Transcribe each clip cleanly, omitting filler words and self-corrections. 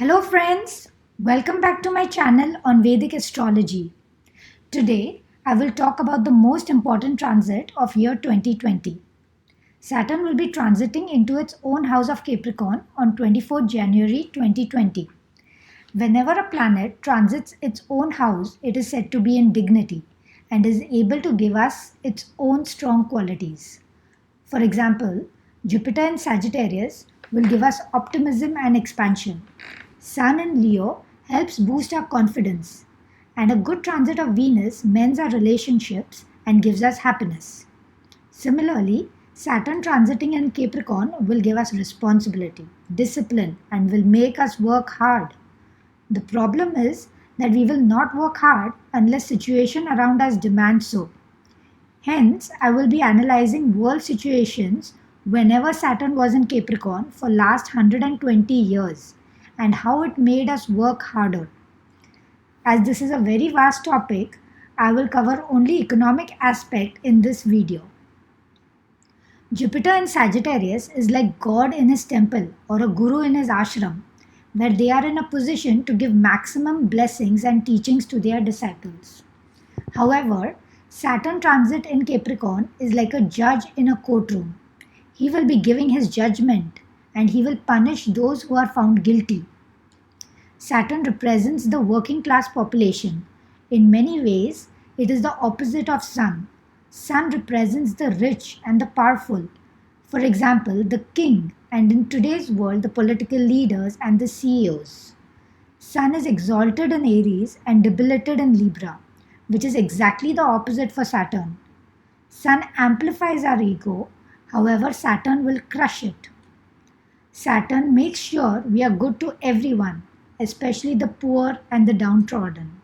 Hello friends, welcome back to my channel on Vedic astrology. Today I will talk about the most important transit of year 2020. Saturn will be transiting into its own house of Capricorn on 24th January 2020. Whenever a planet transits its own house, it is said to be in dignity and is able to give us its own strong qualities. For example, Jupiter in Sagittarius will give us optimism and expansion. Sun in Leo helps boost our confidence. And a good transit of Venus mends our relationships and gives us happiness. Similarly, Saturn transiting in Capricorn will give us responsibility, discipline, and will make us work hard. The problem is that we will not work hard unless situation around us demands so. Hence, I will be analyzing world situations whenever Saturn was in Capricorn for last 120 years and how it made us work harder. As this is a very vast topic, I will cover only economic aspect in this video. Jupiter in Sagittarius is like God in his temple or a guru in his ashram, where they are in a position to give maximum blessings and teachings to their disciples. However, Saturn transit in Capricorn is like a judge in a courtroom. He will be giving his judgment and he will punish those who are found guilty. Saturn represents the working class population. In many ways, it is the opposite of Sun. Sun represents the rich and the powerful. For example, the king, and in today's world, the political leaders and the CEOs. Sun is exalted in Aries and debilitated in Libra, which is exactly the opposite for Saturn. Sun amplifies our ego, however, Saturn will crush it. Saturn makes sure we are good to everyone, especially the poor and the downtrodden.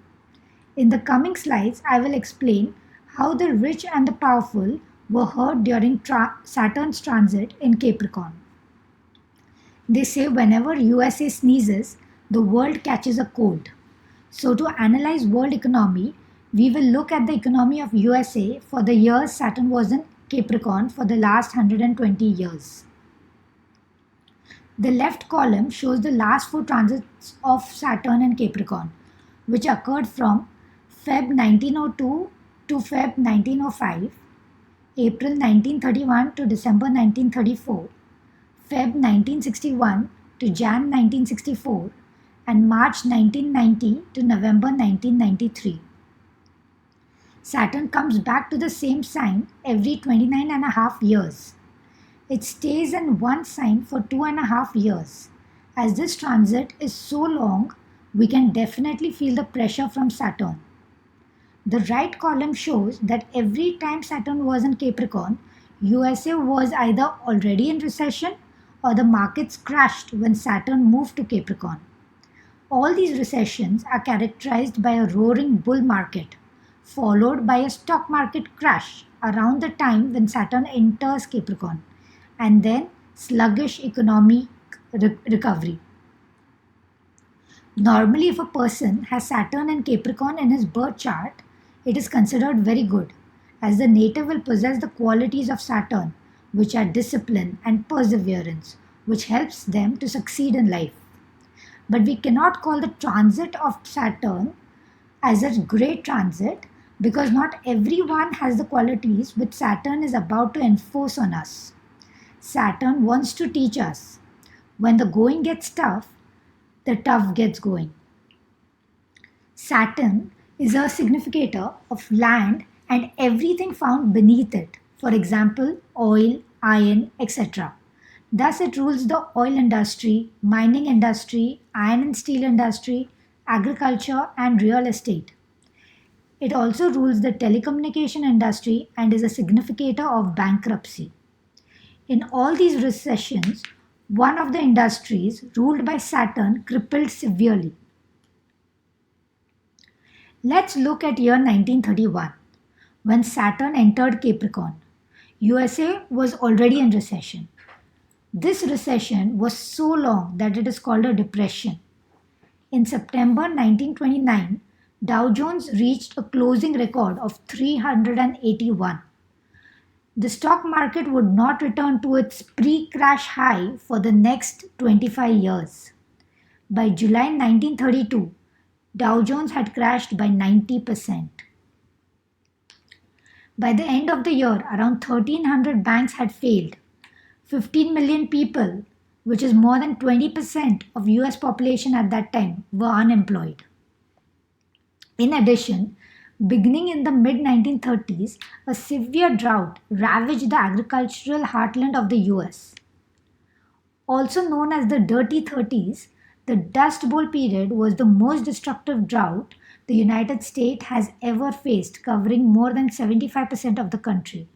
In the coming slides, I will explain how the rich and the powerful were hurt during Saturn's transit in Capricorn. They say whenever USA sneezes, the world catches a cold. So to analyze world economy, we will look at the economy of USA for the years Saturn was in Capricorn for the last 120 years. The left column shows the last 4 transits of Saturn in Capricorn, which occurred from Feb 1902 to Feb 1905, April 1931 to December 1934, Feb 1961 to Jan 1964, and March 1990 to November 1993. Saturn comes back to the same sign every 29 and a half years. It stays in one sign for 2.5 years. As this transit is so long, we can definitely feel the pressure from Saturn. The right column shows that every time Saturn was in Capricorn, USA was either already in recession or the markets crashed when Saturn moved to Capricorn. All these recessions are characterized by a roaring bull market, followed by a stock market crash around the time when Saturn enters Capricorn, and then sluggish economic recovery. Normally, if a person has Saturn and Capricorn in his birth chart, it is considered very good, as the native will possess the qualities of Saturn, which are discipline and perseverance, which helps them to succeed in life. But we cannot call the transit of Saturn as a great transit because not everyone has the qualities which Saturn is about to enforce on us. Saturn wants to teach us. When the going gets tough, the tough gets going. Saturn is a significator of land and everything found beneath it. For example, oil, iron, etc. Thus, it rules the oil industry, mining industry, iron and steel industry, agriculture, and real estate. It also rules the telecommunication industry and is a significator of bankruptcy. In all these recessions, one of the industries ruled by Saturn crippled severely. Let's look at year 1931, when Saturn entered Capricorn. USA was already in recession. This recession was so long that it is called a depression. In September 1929, Dow Jones reached a closing record of 381. The stock market would not return to its pre-crash high for the next 25 years. By July 1932, Dow Jones had crashed by 90%. By the end of the year, around 1,300 banks had failed. 15 million people, which is more than 20% of US population at that time, were unemployed. In addition, beginning in the mid 1930s, a severe drought ravaged the agricultural heartland of the US. Also known as the Dirty Thirties, the Dust Bowl period was the most destructive drought the United States has ever faced, covering more than 75% of the country.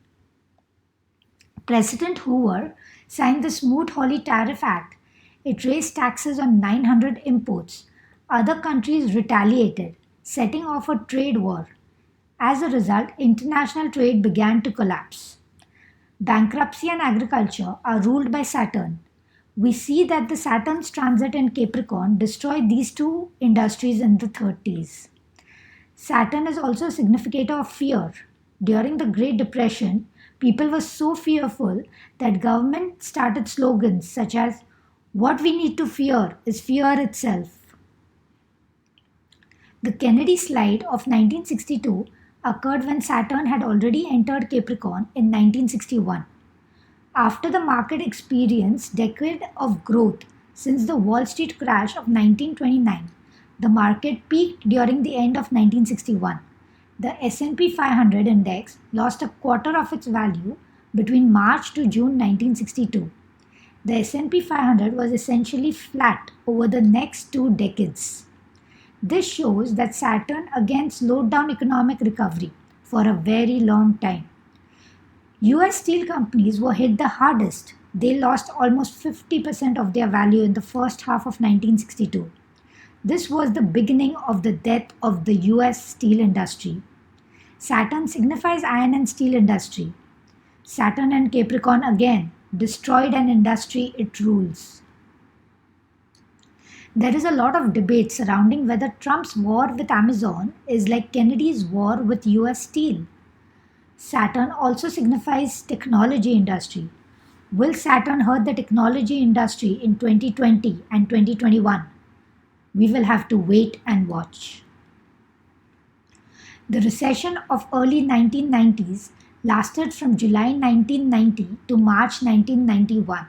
President Hoover signed the Smoot-Hawley Tariff Act. It raised taxes on 900 imports. Other countries retaliated, setting off a trade war. As a result, international trade began to collapse. Bankruptcy and agriculture are ruled by Saturn. We see that the Saturn's transit in Capricorn destroyed these two industries in the 30s. Saturn is also a significator of fear. During the Great Depression, people were so fearful that government started slogans such as, "What we need to fear is fear itself." The Kennedy slide of 1962 occurred when Saturn had already entered Capricorn in 1961. After the market experienced decade of growth since the Wall Street crash of 1929, the market peaked during the end of 1961. The S&P 500 index lost a quarter of its value between March to June 1962. The S&P 500 was essentially flat over the next 2 decades. This shows that Saturn again slowed down economic recovery for a very long time. US steel companies were hit the hardest. They lost almost 50% of their value in the first half of 1962. This was the beginning of the death of the US steel industry. Saturn signifies iron and steel industry. Saturn and Capricorn again destroyed an industry it rules. There is a lot of debate surrounding whether Trump's war with Amazon is like Kennedy's war with US Steel. Saturn also signifies technology industry. Will Saturn hurt the technology industry in 2020 and 2021? We will have to wait and watch. The recession of early 1990s lasted from July 1990 to March 1991.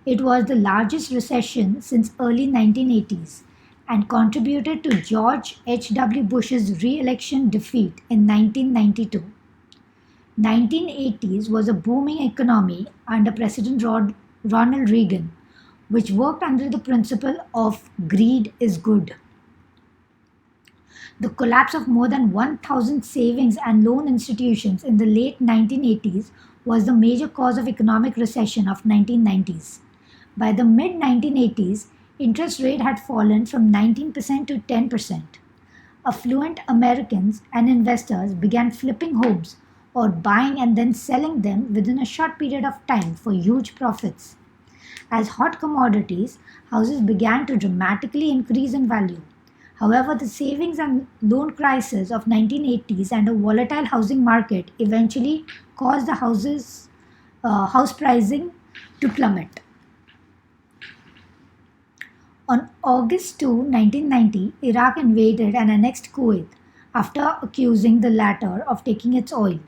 It was the largest recession since early 1980s and contributed to George H.W. Bush's re-election defeat in 1992. 1980s was a booming economy under President Ronald Reagan, which worked under the principle of greed is good. The collapse of more than 1,000 savings and loan institutions in the late 1980s was the major cause of economic recession of 1990s. By the mid 1980s, interest rate had fallen from 19% to 10%. Affluent Americans and investors began flipping homes or buying and then selling them within a short period of time for huge profits. As hot commodities, houses began to dramatically increase in value. However, the savings and loan crisis of 1980s and a volatile housing market eventually caused the house pricing to plummet. On August 2, 1990, Iraq invaded and annexed Kuwait after accusing the latter of taking its oil.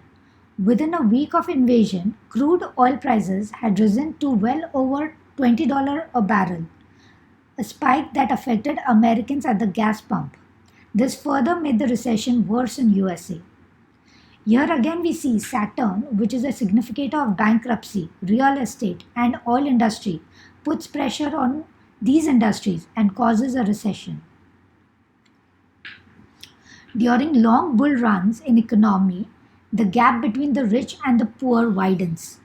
Within a week of invasion, crude oil prices had risen to well over $20 a barrel, a spike that affected Americans at the gas pump. This further made the recession worse in USA. Here again we see Saturn, which is a significator of bankruptcy, real estate, and oil industry, puts pressure on these industries and causes a recession. During long bull runs in economy, the gap between the rich and the poor widens.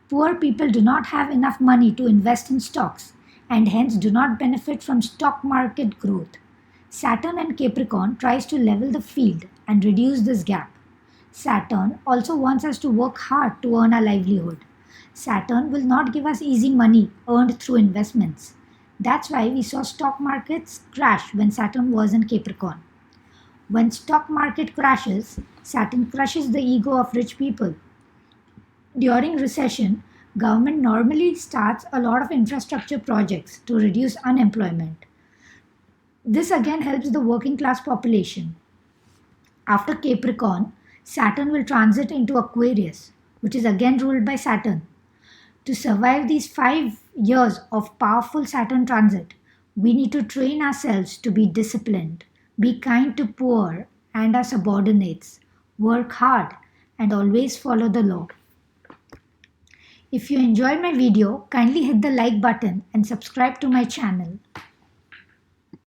Poor people do not have enough money to invest in stocks and hence do not benefit from stock market growth. Saturn and Capricorn tries to level the field and reduce this gap. Saturn also wants us to work hard to earn our livelihood. Saturn will not give us easy money earned through investments. That's why we saw stock markets crash when Saturn was in Capricorn. When stock market crashes, Saturn crushes the ego of rich people. During recession, government normally starts a lot of infrastructure projects to reduce unemployment. This again helps the working class population. After Capricorn, Saturn will transit into Aquarius, which is again ruled by Saturn. To survive these 5 years of powerful Saturn transit, we need to train ourselves to be disciplined, be kind to poor and our subordinates, work hard, and always follow the law. If you enjoyed my video, kindly hit the like button and subscribe to my channel.